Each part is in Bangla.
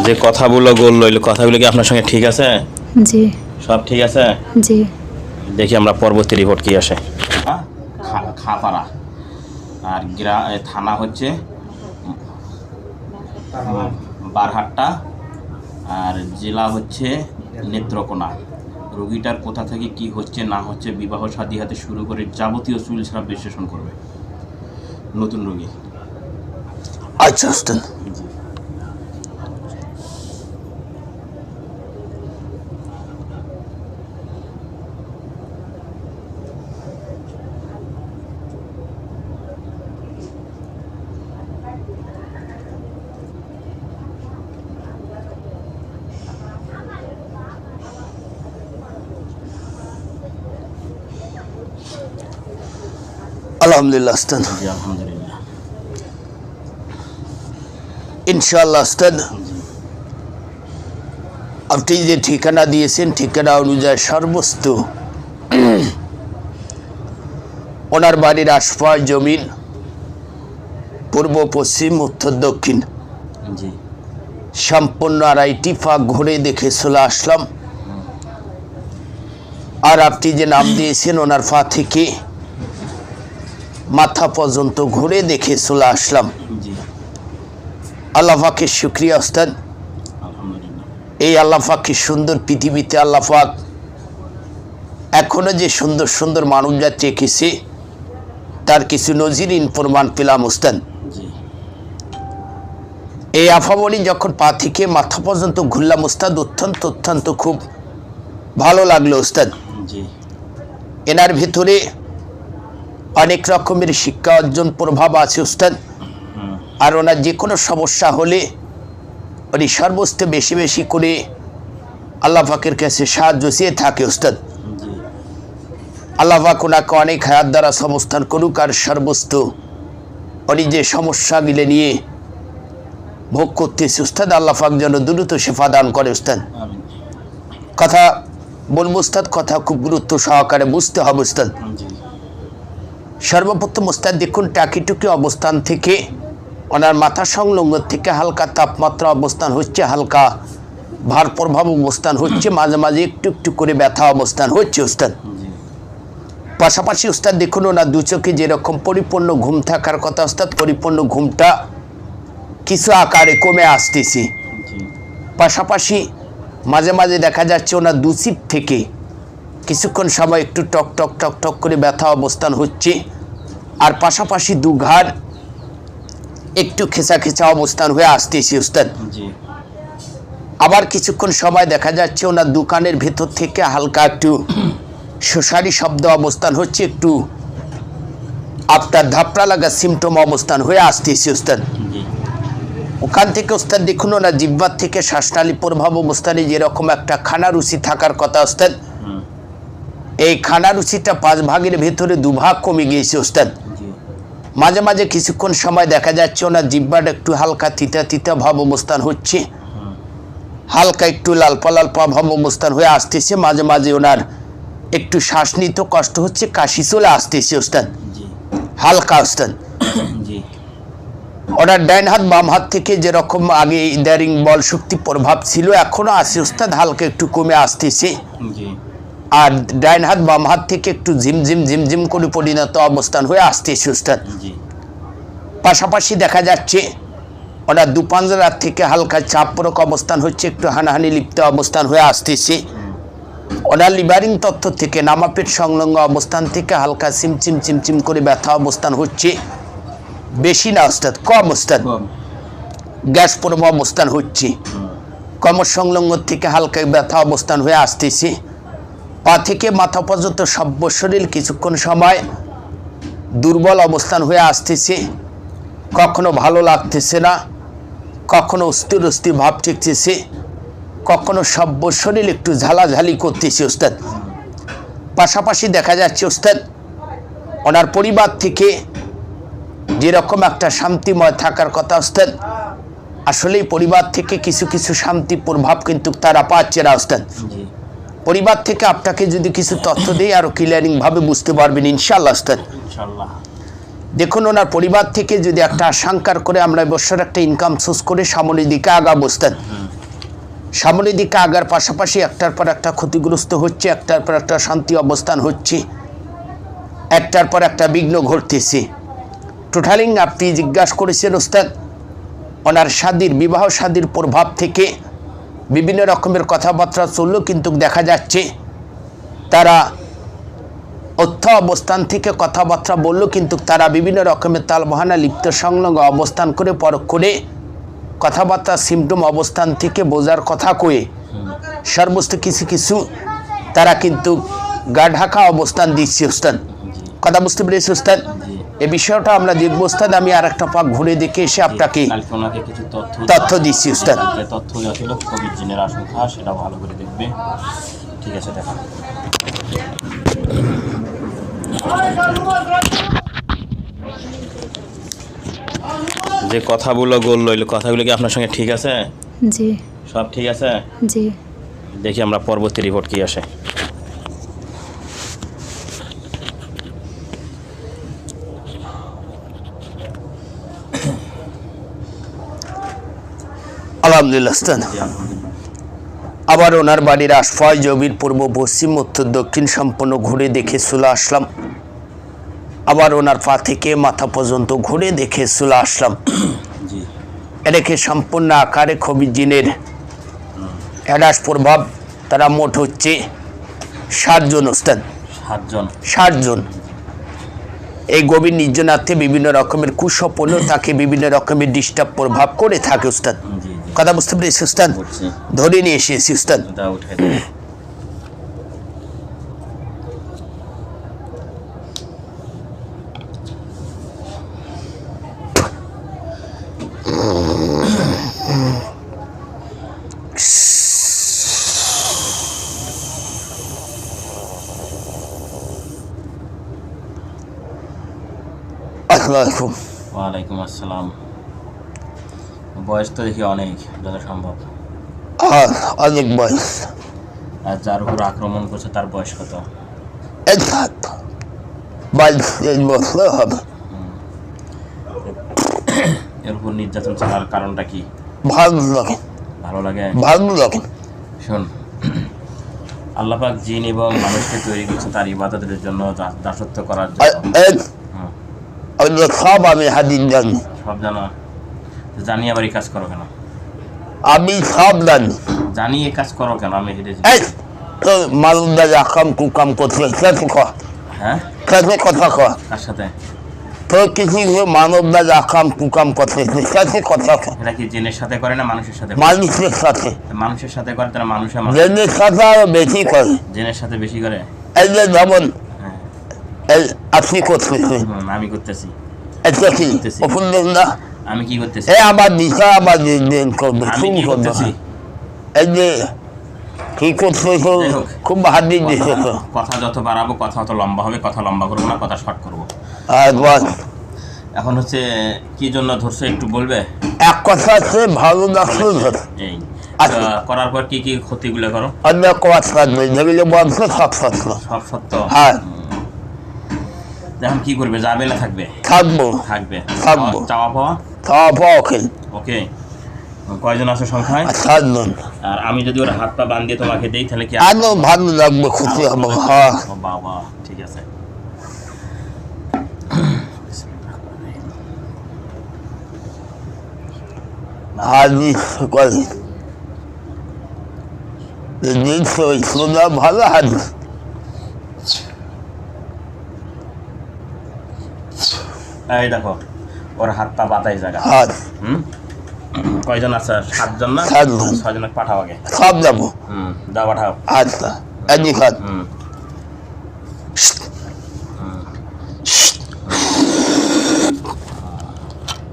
যে কথাগুলো বললো এই কথাগুলো কি আপনার সঙ্গে ঠিক আছে? জি সব ঠিক আছে? জি দেখি আমরা পরবর্তী রিপোর্ট কি আসে। খাপাড়া আর থানা হচ্ছে বারহাট্টা আর জেলা হচ্ছে নেত্রকোনা। রোগীটার কোথা থেকে কি হচ্ছে না হচ্ছে বিবাহ শাদী হাতে শুরু করে যাবতীয় চিকিৎসা বিশ্লেষণ করবে নতুন রোগী। আচ্ছা আসতেন। আলহামদুলিল্লাহ আসতেন। জি আলহামদুলিল্লাহ। ইনশাআল্লাহ আসতেন। আপনি যে ঠিকানা দিয়েছেন ঠিকানা অনুযায়ী সর্বস্তু ওনার বাড়ির আশপাশ জমিন পূর্ব পশ্চিম উত্তর দক্ষিণ জি সম্পূর্ণ আড়াইটি ফাঁক ঘুরে দেখে চলে আসলাম। আর আপনি যে নাম দিয়েছেন ওনার পা থেকে মাথা পর্যন্ত ঘুরে দেখে চলে আসলাম। জি আল্লাহ পাকের শুকরিয়া ওস্তাদ। আলহামদুলিল্লাহ। এই আল্লাহ পাকের সুন্দর পৃথিবীতে আল্লাহ পাক এখনো যে সুন্দর সুন্দর মানুষজাত রেখেছে তার কিছু নজির প্রমাণ পেলাম ওস্তাদ। জি এই আফামনি যখন পা থেকে মাথা পর্যন্ত ঘুরলাম ওস্তাদ অত্যন্ত অত্যন্ত খুব ভালো লাগলো ওস্তাদ। জি এনার ভিতরে অনেক রকমের শিক্ষা অর্জন প্রভাব আছে ওস্তাদ। আর ওনার যে কোনো সমস্যা হলে উনি সর্বস্ত বেশি বেশি করে আল্লাহ পাকের কাছে সাহায্য চেয়ে থাকে ওস্তাদ। জি আল্লাহ পাক ওনাকে অনেক হায়াত দ্বারা সমস্থান করুক। আর সর্বস্ত উনি যে সমস্যাগুলো নিয়ে ভোগ করতেছে ওস্তাদ আল্লাহ পাক যেন দ্রুত শেফা দান করে ওস্তাদ। আমিন। কথা বলবো ওস্তাদ, কথা খুব গুরুত্ব সহকারে বুঝতে হবে ওস্তাদ। জি সর্বপ্রথম ওস্তাদ দেখুন টাকিটুকি অবস্থান থেকে ওনার মাথা সংলগ্ন থেকে হালকা তাপমাত্রা অবস্থান হচ্ছে, হালকা ভার প্রভাব অবস্থান হচ্ছে, মাঝে মাঝে একটু একটু করে ব্যথা অবস্থান হচ্ছে ওস্তাদ। জি পাশাপাশি ওস্তাদ দেখুন ওনার দু চোখে যেরকম পরিপূর্ণ ঘুম থাকার কথা ওস্তাদ পরিপূর্ণ ঘুমটা কিছু আকারে কমে আসতেছে। জি পাশাপাশি মাঝে মাঝে দেখা যাচ্ছে ওনার দু চিপ থেকে কিছুক্ষণ সময় একটু টক টক টক টক করে ব্যথা অবস্থান হচ্ছে। আর পাশাপাশি দু ঘাড় একটু খেঁচা খেঁচা অবস্থান হয়ে আসতেছে ওস্তাদ। জি আবার কিছুক্ষণ সময় দেখা যাচ্ছে ওনার দোকানের ভেতর থেকে হালকা একটু শোষারি শব্দ অবস্থান হচ্ছে, একটু আপনার ধাপড়া লাগা সিমটম অবস্থান হয়ে আসতেছে ওস্তাদ। জি ওখান থেকে ওস্তাদ দেখুন ওনার জিহ্বার থেকে শ্বাসনালী প্রভাব অবস্থানে যেরকম একটা খানা রুচি থাকার কথা ওস্তাদ এই খানা রুচিটা 5 ভাগের ভেতরে 2 ভাগ কমে গিয়েছে ওস্তাদ। জি মাঝে মাঝে কিছুক্ষণ সময় দেখা যাচ্ছে ওনার জিহ্বাটা একটু হালকা তিতা তিতা ভাব অবস্থান হচ্ছে, হালকা একটু লালপা লালপা ভাব অবস্থান হয়ে আসতেছে। মাঝে মাঝে ওনার একটু শ্বাস নিতে কষ্ট হচ্ছে, কাশি চলে আসতেছে ওস্তাদ জি হালকা ওস্তাদ। জি ওনার ডাইন হাত বাম হাত থেকে যেরকম আগে ইদারিং বল শক্তি প্রভাব ছিল এখনো আছে ওস্তাদ, হালকা একটু কমে আসতেছে। জি আর ডাইন হাত বাম হাত থেকে একটু ঝিমঝিম ঝিমঝিম করে পরিণত অবস্থান হয়ে আসতেছে ওস্তাদ। জি পাশাপাশি দেখা যাচ্ছে ওনার দু পাঞ্জরার থেকে হালকা চাপরক অবস্থান হচ্ছে, একটু হানাহানি লিপ্ত অবস্থান হয়ে আসতেছে। ওনার লিভারিং তথ্য থেকে নামাপেট সংলগ্ন অবস্থান থেকে হালকা চিমচিম চিমচিম করে ব্যথা অবস্থান হচ্ছে, বেশি না ওস্তাদ, কম ওস্তাদ। কম গ্যাস প্রভাব অবস্থান হচ্ছে, কমর সংলগ্ন থেকে হালকা ব্যথা অবস্থান হয়ে আসতেছে। পা থেকে মাথা পর্যন্ত সর্ব শরীর কিছুক্ষণ সময় দুর্বল অবস্থান হয়ে আসতেছে, কখনো ভালো লাগতেছে না, কখনো অস্থির অস্থির ভাব ঠেকতেছে, কখনো সর্ব শরীর একটু ঝালাঝালি করতেছে ওস্তাদ। পাশাপাশি দেখা যাচ্ছে ওস্তাদ ওনার পরিবার থেকে যেরকম একটা শান্তিময় থাকার কথা ওস্তাদ আসলেই পরিবার থেকে কিছু কিছু শান্তি প্রভাব কিন্তু তারা পাচ্ছে না ওস্তাদ। জি পরিবার থেকে আপনাকে যদি কিছু তথ্য দেই আরো ক্লিয়ারিং ভাবে বুঝতে পারবেন ইনশাআল্লাহ ওস্তাদ। ইনশাআল্লাহ। দেখুন ওনার পরিবার থেকে যদি একটা আশঙ্কার করে আমরা বছর একটা ইনকাম সোর্স করে সামনের দিকে আগাবো ওস্তাদ সামনের দিকে আগার পাশাপাশি একটার পর একটা ক্ষতিগ্রস্ত হচ্ছে, একটার পর একটা শান্তি অবস্থান হচ্ছে, একটার পর একটা বিঘ্ন ঘটতেছে। টোটালিং আপনি জিজ্ঞাসা করেছেন ওস্তাদ, ওনার শাদীর বিবাহ শাদীর প্রভাব থেকে বিভিন্ন রকমের কথাবার্তা চললেও কিন্তু দেখা যাচ্ছে তারা অর্থ অবস্থান থেকে কথাবার্তা বললেও কিন্তু তারা বিভিন্ন রকমের তালবাহানা লিপ্ত সংলগ্ন অবস্থান করে পরক্ষণে কথাবার্তা সিমটম অবস্থান থেকে বোঝার কথা কয়ে সর্বস্ত কিছু কিছু তারা কিন্তু গা ঢাকা অবস্থান দিচ্ছে ওস্তাদ। কথা বুঝতে পেরেছি ওস্তাদ? এই বিষয়টা আমরা দেখবো ওস্তাদ। আমি আর একটা পাক ঘুরে দেখে এসে আপনাকে কালকে ওনাকে কিছু তথ্য দিচ্ছি ওস্তাদ। যে তথ্য আসলে কোভিড জিনের আশঙ্কা সেটা ভালো করে দেখবে। ঠিক আছে, দেখা যে কথাগুলো বললো এই কথাগুলো কি আপনার সঙ্গে ঠিক আছে? জি সব ঠিক আছে? জি দেখি আমরা পরবর্তী রিপোর্ট কি আসে। আলহামদুলিল্লাহ ওস্তাদ। আবার ওনার বাড়ির আশপাশ জমির পূর্ব পশ্চিম উত্তর দক্ষিণ সম্পূর্ণ ঘুরে দেখে চলে আসলাম। আবার ওনার পা থেকে মাথা পর্যন্ত ঘুরে দেখে চলে আসলাম। এটাকে সম্পূর্ণ আকারে খবির জিনের অ্যাডাস প্রভাব। তারা মোট হচ্ছে 60 জন ওস্তাদ। 60 জন। এই গভীর নির্জনার্থে বিভিন্ন রকমের কুস্বপ্ন তাকে বিভিন্ন রকমের ডিস্টার্ব প্রভাব করে থাকে ওস্তাদ। কথা বুঝতে পেরেছি ওস্তাদ? ধরে নিয়ে এসেছি ওস্তাদ। আসসালামু ওয়ালাইকুম আসসালাম। বয়স তো দেখি অনেক, যত সম্ভব। অনেক বয়স। আর যার উপর আক্রমণ করছে তার বয়স কত? 22 বছর হবে। এর উপর নির্যাতন চালার কারণটা কি? ভালো লাগে। ভালো লাগে? ভালো লাগে। শোন, আল্লাহ পাক জিন এবং মানুষকে তৈরি করছে তার ইবাদতের জন্য, দাসত্ব করার জন্য। সব আমি হাদিস জানি। সব জানো? জানি আবার এই কাজ করো কেন? আমি সব জানি। জানি এই কাজ করো কেন? আমি হেঁটে মালুমদা আকাম কুকাম করছে। হ্যাঁ, কথা কয় কার সাথে? তো কিছু মানবদা আকাম কুকাম করছে কথা। এটা কি জিনের সাথে করে না মানুষের সাথে? মানুষের সাথে। মানুষের সাথে করে, তারা মানুষের জেনের সাথে আরো বেশি করে। জিনের সাথে বেশি করে? এই যে যেমন হ্যাঁ, আপনি করতেছেন, আমি করতেছি। এটা কি অপূর্ণ না? আমি কি করতেছি? এই আমার দিশা আমার দিন করবে। আমি কি করতেছি? এই যে কি করছে খুব হাদিস দিছে। কথা যত বাড়াবো কথা অত লম্বা হবে। কথা লম্বা করবো না, কথা শর্ট করবো। আর বল এখন হচ্ছে কি জন্য ধরছে একটু বলবে? এক কথা আছে ভালো ডাক্তার ধর। এই করার পর কি কি ক্ষতিগুলো করো? অন্য কথা নেই, যেগুলো বলছে সব সত্য। সব সত্য? হ্যাঁ। এখন কি করবে? যাবে না থাকবে? থাকবো। থাকবে। থাকবো। চাওয়া পাওয়া? খাওয়া পাওয়া ওকে। ওকে। কয়জন আছে সংখ্যায়? 7 জন। আর আমি যদি ওর হাত পা বাঁধিয়ে তোমাকে দেই তাহলে কি আরো ভালো লাগবে, খুশি হবো। হ্যাঁ বাবা, ঠিক আছে। হাজি করে নিশ্চয়ই শোনা ভালো হাজি। এই দেখো ওর হাত পা বাতাই জায়গা। হ্যাঁ। কয়জন আছে? 7 জন না? 7 জন। 6 জনকে পাঠাও আগে। সব যাবো। দাও পাঠাও। আচ্ছা এদিক হাত।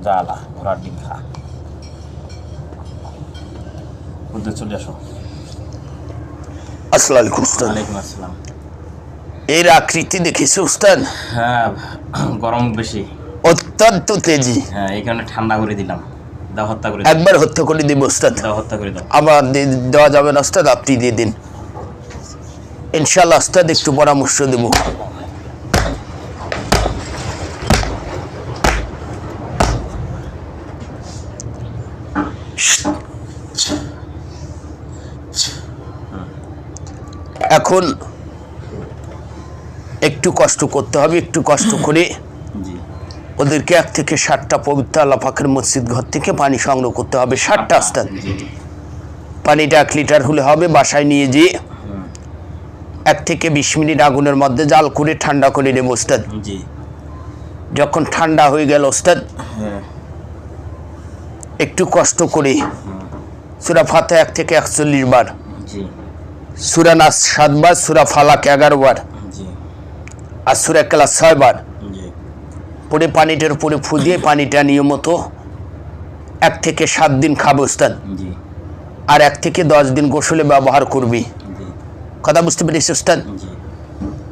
জ্বালা ঘোড়ার ডিম খা। চলে আসো। আসসালামু আলাইকুম আসসালাম। এর আকৃতি দেখেছি উস্তাদ? হ্যাঁ, গরম বেশি, অত্যন্ত তেজি। হ্যাঁ, এই কারণে ঠান্ডা করে দিলাম। দাও হত্যা করে একবার হত্যা করে দিব উস্তাদ। দাও হত্যা করে দাও। আবার দেওয়া যাবে না উস্তাদ, আপনি দিয়ে দিন ইনশাআল্লাহ। উস্তাদ একটু পরামর্শ দেব। এখন একটু কষ্ট করতে হবে, একটু কষ্ট করে জি ওদেরকে 1 থেকে 7টা পবিত্র আল্লাহ পাকের মসজিদ ঘর থেকে পানি সংগ্রহ করতে হবে। 7টা ওস্তাদ। জি পানিটা 1 লিটার হলে হবে। বাসায় নিয়ে যেয়ে 1 থেকে 20 মিনিট আগুনের মধ্যে জাল করে ঠান্ডা করে নেব ওস্তাদ। জি যখন ঠান্ডা হয়ে গেল ওস্তাদ, হ্যাঁ একটু কষ্ট করে সূরা ফাতিহা 1 থেকে 41 বার, জি সূরা নাস 7 বার, সূরা ফালাক 11 বার, জি আর সূরা ইখলাস 6 বার জি পরে পানিটার উপরে ফু দিয়ে পানিটা নিয়মিত 1 থেকে 7 দিন খাবে ওস্তাদ। জি আর 1 থেকে 10 দিন গোসলে ব্যবহার করবি। জি কথা বুঝতে পেরেছি ওস্তাদ? জি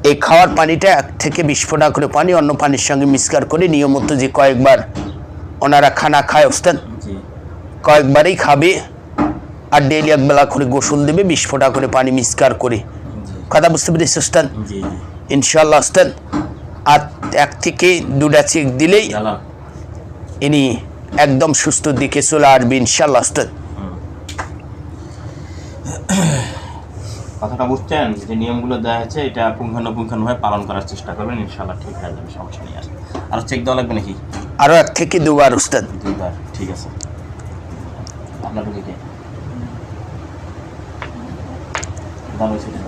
এই খাওয়ার পানিটা 1 থেকে 20 ফোঁটা করে পানি অন্য পানির সঙ্গে মিক্সকার করে নিয়মিত যে কয়েকবার ওনারা খানা খায় ওস্তাদ, জি কয়েকবারই খাবে। আর ডেইলি 1 বেলা করে গোসল দেবে 20 ফোঁটা করে পানি মিক্সকার করে। জি কথা বুঝতে পেরেছি ওস্তাদ? জি ইনশাআল্লাহ ওস্তাদ। আর 1 থেকে 2টা চেক দিলেই জ্বালা ইনি একদম সুস্থ দিকে চলে আসবে ইনশাআল্লাহ ওস্তাদ। কথাটা বুঝছেন? যে নিয়মগুলো দেওয়া হয়েছে এটা পুঙ্খানুপুঙ্খানুভাবে পালন করার চেষ্টা করবেন, ইনশাআল্লাহ ঠিক হয়ে যাবে, সমস্যা নেই। আর চেক দেওয়া লাগবে নাকি? আরও 1 থেকে 2 বার ওস্তাদ। 2 বার, ঠিক আছে। আপনার রোগী কে? দাঁড়াও সেটা।